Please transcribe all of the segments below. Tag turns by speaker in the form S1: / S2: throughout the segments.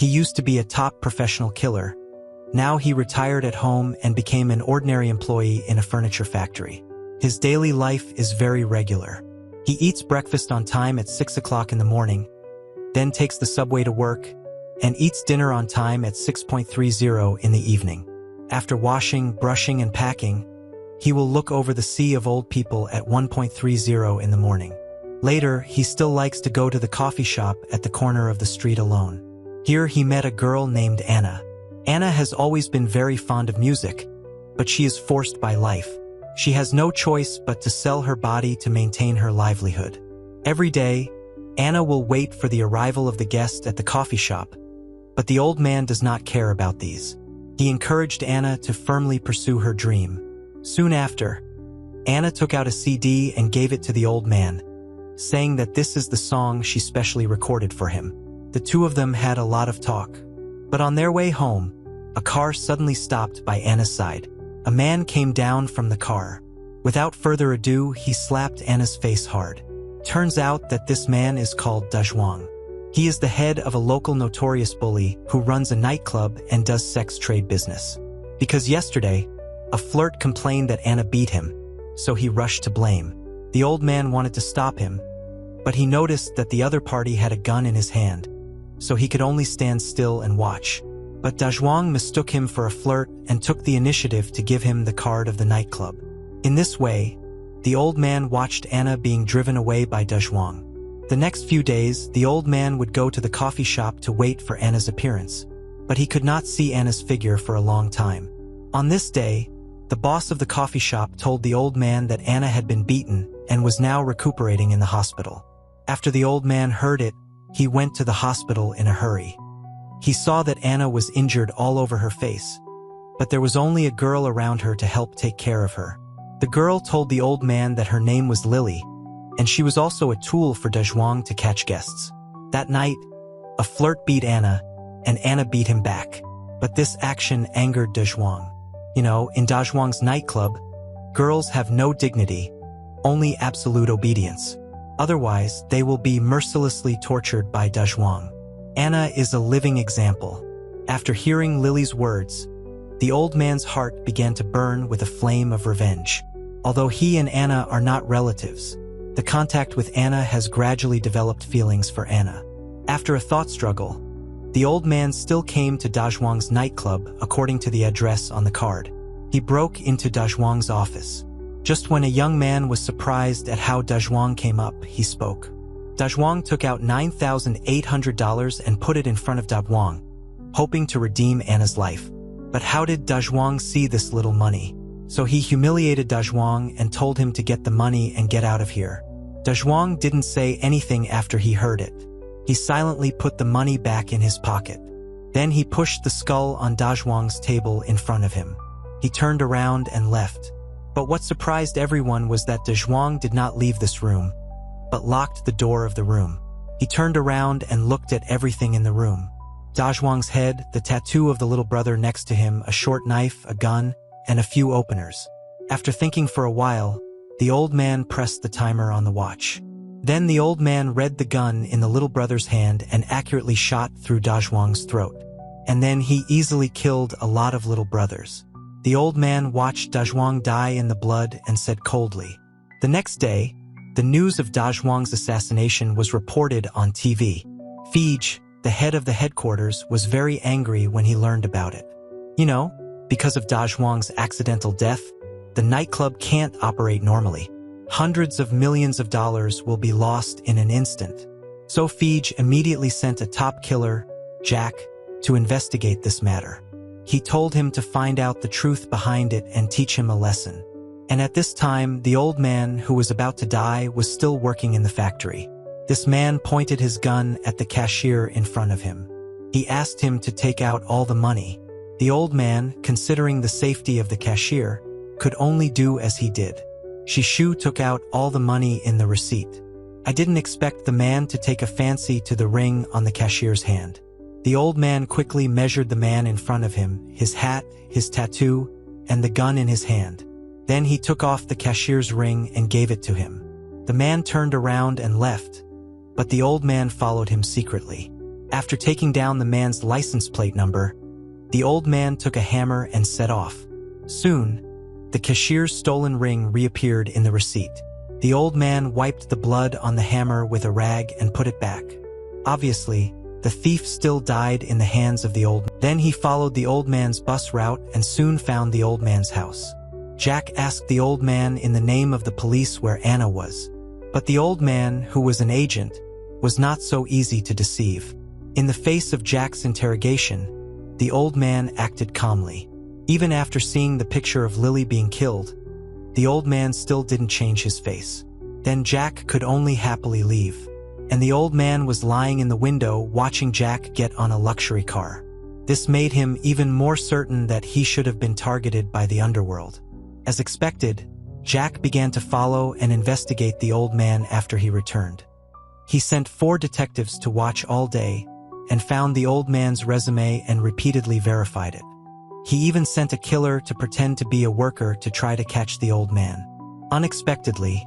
S1: He used to be a top professional killer. Now he retired at home and became an ordinary employee in a furniture factory. His daily life is very regular. He eats breakfast on time at 6 o'clock in the morning, then takes the subway to work, and eats dinner on time at 6:30 in the evening. After washing, brushing, and packing, he will look over the sea of old people at 1:30 in the morning. Later, he still likes to go to the coffee shop at the corner of the street alone. Here he met a girl named Anna. Anna has always been very fond of music, but she is forced by life. She has no choice but to sell her body to maintain her livelihood. Every day, Anna will wait for the arrival of the guest at the coffee shop, but the old man does not care about these. He encouraged Anna to firmly pursue her dream. Soon after, Anna took out a CD and gave it to the old man, saying that this is the song she specially recorded for him. The two of them had a lot of talk. But on their way home, a car suddenly stopped by Anna's side. A man came down from the car. Without further ado, he slapped Anna's face hard. Turns out that this man is called Dajwang. He is the head of a local notorious bully who runs a nightclub and does sex trade business. Because yesterday, a flirt complained that Anna beat him, so he rushed to blame. The old man wanted to stop him, but he noticed that the other party had a gun in his hand, so he could only stand still and watch. But Dajwang mistook him for a flirt and took the initiative to give him the card of the nightclub. In this way, the old man watched Anna being driven away by Dajwang. The next few days, the old man would go to the coffee shop to wait for Anna's appearance, but he could not see Anna's figure for a long time. On this day, the boss of the coffee shop told the old man that Anna had been beaten and was now recuperating in the hospital. After the old man heard it, he went to the hospital in a hurry. He saw that Anna was injured all over her face, but there was only a girl around her to help take care of her. The girl told the old man that her name was Lily, and she was also a tool for Dajwang to catch guests. That night, a flirt beat Anna, and Anna beat him back. But this action angered Dajwang. In Dajwang's nightclub, girls have no dignity, only absolute obedience. Otherwise, they will be mercilessly tortured by Dajwang. Anna is a living example. After hearing Lily's words, the old man's heart began to burn with a flame of revenge. Although he and Anna are not relatives, the contact with Anna has gradually developed feelings for Anna. After a thought struggle, the old man still came to Dajwang's nightclub according to the address on the card. He broke into Dajwang's office. Just when a young man was surprised at how Dajwang came up, he spoke. Dajwang took out $9,800 and put it in front of Dajwang, hoping to redeem Anna's life. But how did Dajwang see this little money? So he humiliated Dajwang and told him to get the money and get out of here. Dajwang didn't say anything after he heard it. He silently put the money back in his pocket. Then he pushed the skull on Dajwang's table in front of him. He turned around and left. But what surprised everyone was that Dajwang did not leave this room, but locked the door of the room. He turned around and looked at everything in the room. Dajwang's head, the tattoo of the little brother next to him, a short knife, a gun, and a few openers. After thinking for a while, the old man pressed the timer on the watch. Then the old man read the gun in the little brother's hand and accurately shot through Dajwang's throat. And then he easily killed a lot of little brothers. The old man watched Dajwang die in the blood and said coldly. The next day, the news of Dajwang's assassination was reported on TV. Fij, the head of the headquarters, was very angry when he learned about it. Because of Dajwang's accidental death, the nightclub can't operate normally. Hundreds of millions of dollars will be lost in an instant. So Fij immediately sent a top killer, Jack, to investigate this matter. He told him to find out the truth behind it and teach him a lesson. And at this time, the old man who was about to die was still working in the factory. This man pointed his gun at the cashier in front of him. He asked him to take out all the money. The old man, considering the safety of the cashier, could only do as he did. Shishu took out all the money in the receipt. I didn't expect the man to take a fancy to the ring on the cashier's hand. The old man quickly measured the man in front of him, his hat, his tattoo, and the gun in his hand. Then he took off the cashier's ring and gave it to him. The man turned around and left, but the old man followed him secretly. After taking down the man's license plate number, the old man took a hammer and set off. Soon, the cashier's stolen ring reappeared in the receipt. The old man wiped the blood on the hammer with a rag and put it back. Obviously, the thief still died in the hands of the old man. Then he followed the old man's bus route and soon found the old man's house. Jack asked the old man in the name of the police where Anna was. But the old man, who was an agent, was not so easy to deceive. In the face of Jack's interrogation, the old man acted calmly. Even after seeing the picture of Lily being killed, the old man still didn't change his face. Then Jack could only happily leave. And the old man was lying in the window watching Jack get on a luxury car. This made him even more certain that he should have been targeted by the underworld. As expected, Jack began to follow and investigate the old man after he returned. He sent 4 detectives to watch all day and found the old man's resume and repeatedly verified it. He even sent a killer to pretend to be a worker to try to catch the old man. Unexpectedly,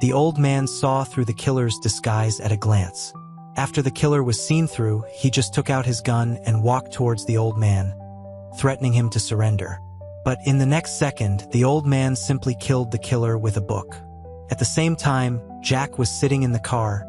S1: the old man saw through the killer's disguise at a glance. After the killer was seen through, he just took out his gun and walked towards the old man, threatening him to surrender. But in the next second, the old man simply killed the killer with a book. At the same time, Jack was sitting in the car,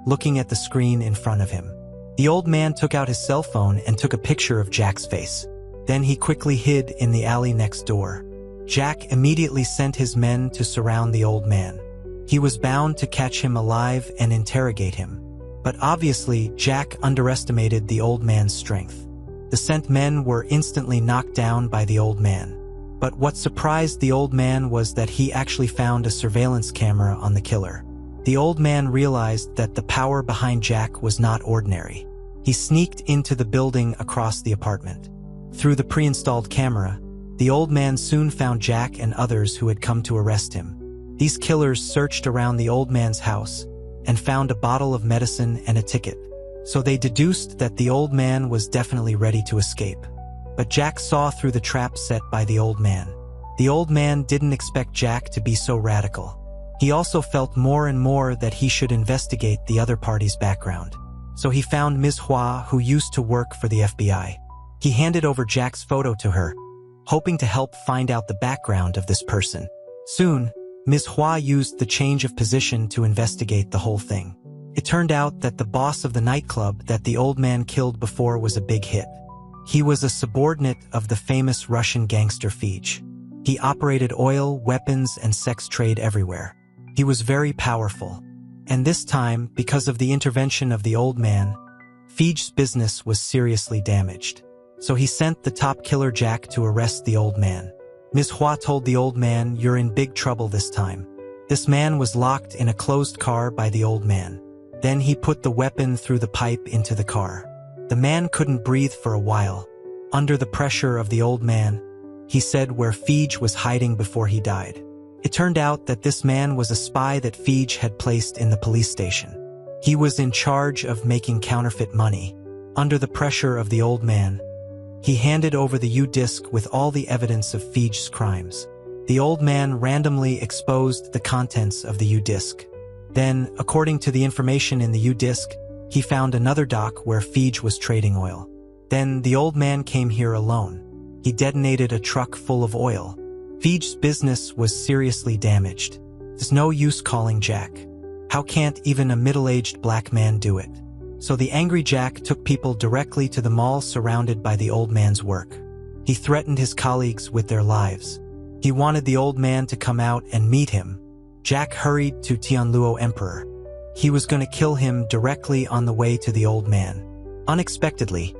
S1: looking at the screen in front of him. The old man took out his cell phone and took a picture of Jack's face. Then he quickly hid in the alley next door. Jack immediately sent his men to surround the old man. He was bound to catch him alive and interrogate him. But obviously, Jack underestimated the old man's strength. The sent men were instantly knocked down by the old man. But what surprised the old man was that he actually found a surveillance camera on the killer. The old man realized that the power behind Jack was not ordinary. He sneaked into the building across the apartment. Through the pre-installed camera, the old man soon found Jack and others who had come to arrest him. These killers searched around the old man's house and found a bottle of medicine and a ticket. So they deduced that the old man was definitely ready to escape. But Jack saw through the trap set by the old man. The old man didn't expect Jack to be so radical. He also felt more and more that he should investigate the other party's background. So he found Ms. Hua, who used to work for the FBI. He handed over Jack's photo to her, hoping to help find out the background of this person. Soon, Ms. Hua used the change of position to investigate the whole thing. It turned out that the boss of the nightclub that the old man killed before was a big hit. He was a subordinate of the famous Russian gangster Fij. He operated oil, weapons, and sex trade everywhere. He was very powerful. And this time, because of the intervention of the old man, Fij's business was seriously damaged. So he sent the top killer Jack to arrest the old man. Ms. Hua told the old man, "You're in big trouble this time." This man was locked in a closed car by the old man. Then he put the weapon through the pipe into the car. The man couldn't breathe for a while. Under the pressure of the old man, he said where Fij was hiding before he died. It turned out that this man was a spy that Fij had placed in the police station. He was in charge of making counterfeit money. Under the pressure of the old man, he handed over the U-disc with all the evidence of Fij's crimes. The old man randomly exposed the contents of the U-disc. Then, according to the information in the U-disc, he found another dock where Fij was trading oil. Then the old man came here alone. He detonated a truck full of oil. Fij's business was seriously damaged. There's no use calling Jack. How can't even a middle-aged black man do it? So the angry Jack took people directly to the mall surrounded by the old man's work. He threatened his colleagues with their lives. He wanted the old man to come out and meet him. Jack hurried to Tianluo Emperor. He was going to kill him directly on the way to the old man. Unexpectedly,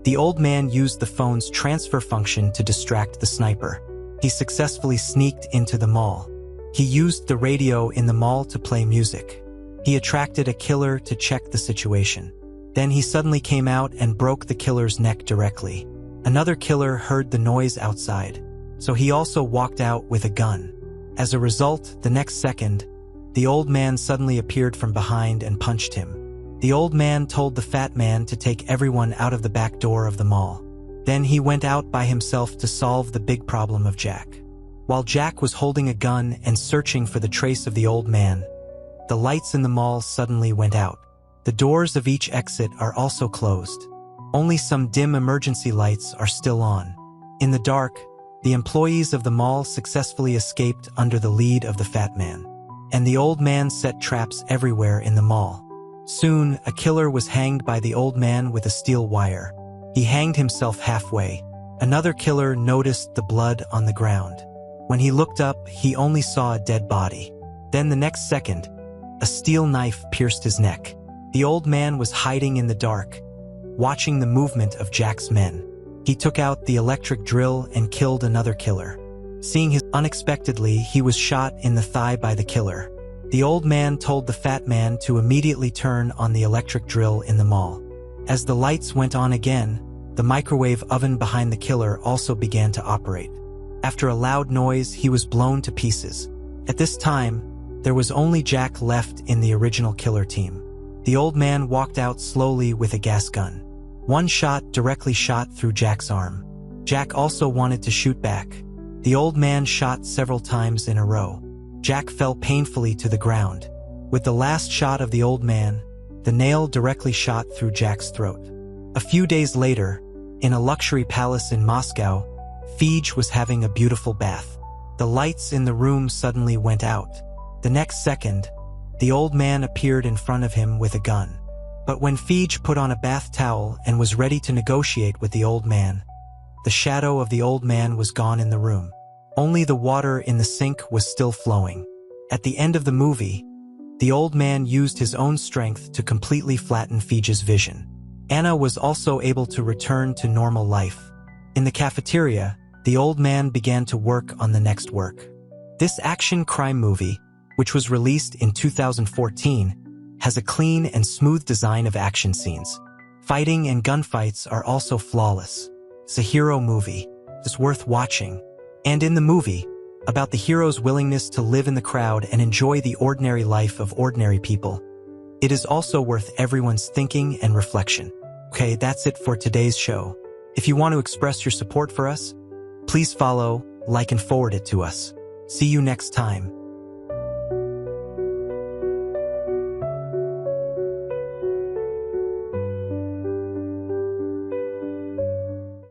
S1: the old man used the phone's transfer function to distract the sniper. He successfully sneaked into the mall. He used the radio in the mall to play music. He attracted a killer to check the situation. Then he suddenly came out and broke the killer's neck directly. Another killer heard the noise outside, so he also walked out with a gun. As a result, the next second, the old man suddenly appeared from behind and punched him. The old man told the fat man to take everyone out of the back door of the mall. Then he went out by himself to solve the big problem of Jack. While Jack was holding a gun and searching for the trace of the old man, the lights in the mall suddenly went out. The doors of each exit are also closed. Only some dim emergency lights are still on. In the dark, the employees of the mall successfully escaped under the lead of the fat man. And the old man set traps everywhere in the mall. Soon, a killer was hanged by the old man with a steel wire. He hanged himself halfway. Another killer noticed the blood on the ground. When he looked up, he only saw a dead body. Then the next second, a steel knife pierced his neck. The old man was hiding in the dark, watching the movement of Jack's men. He took out the electric drill and killed another killer. Seeing his unexpectedly, he was shot in the thigh by the killer. The old man told the fat man to immediately turn on the electric drill in the mall. As the lights went on again, the microwave oven behind the killer also began to operate. After a loud noise, he was blown to pieces. At this time, there was only Jack left in the original killer team. The old man walked out slowly with a gas gun. One shot directly shot through Jack's arm. Jack also wanted to shoot back. The old man shot several times in a row. Jack fell painfully to the ground. With the last shot of the old man, the nail directly shot through Jack's throat. A few days later, in a luxury palace in Moscow, Fij was having a beautiful bath. The lights in the room suddenly went out. The next second, the old man appeared in front of him with a gun. But when Fij put on a bath towel and was ready to negotiate with the old man, the shadow of the old man was gone in the room. Only the water in the sink was still flowing. At the end of the movie, the old man used his own strength to completely flatten Fij's vision. Anna was also able to return to normal life. In the cafeteria, the old man began to work on the next work. This action crime movie, which was released in 2014, has a clean and smooth design of action scenes. Fighting and gunfights are also flawless. It's a hero movie. It's worth watching. And in the movie, about the hero's willingness to live in the crowd and enjoy the ordinary life of ordinary people, it is also worth everyone's thinking and reflection. Okay, that's it for today's show. If you want to express your support for us, please follow, like, and forward it to us. See you next time.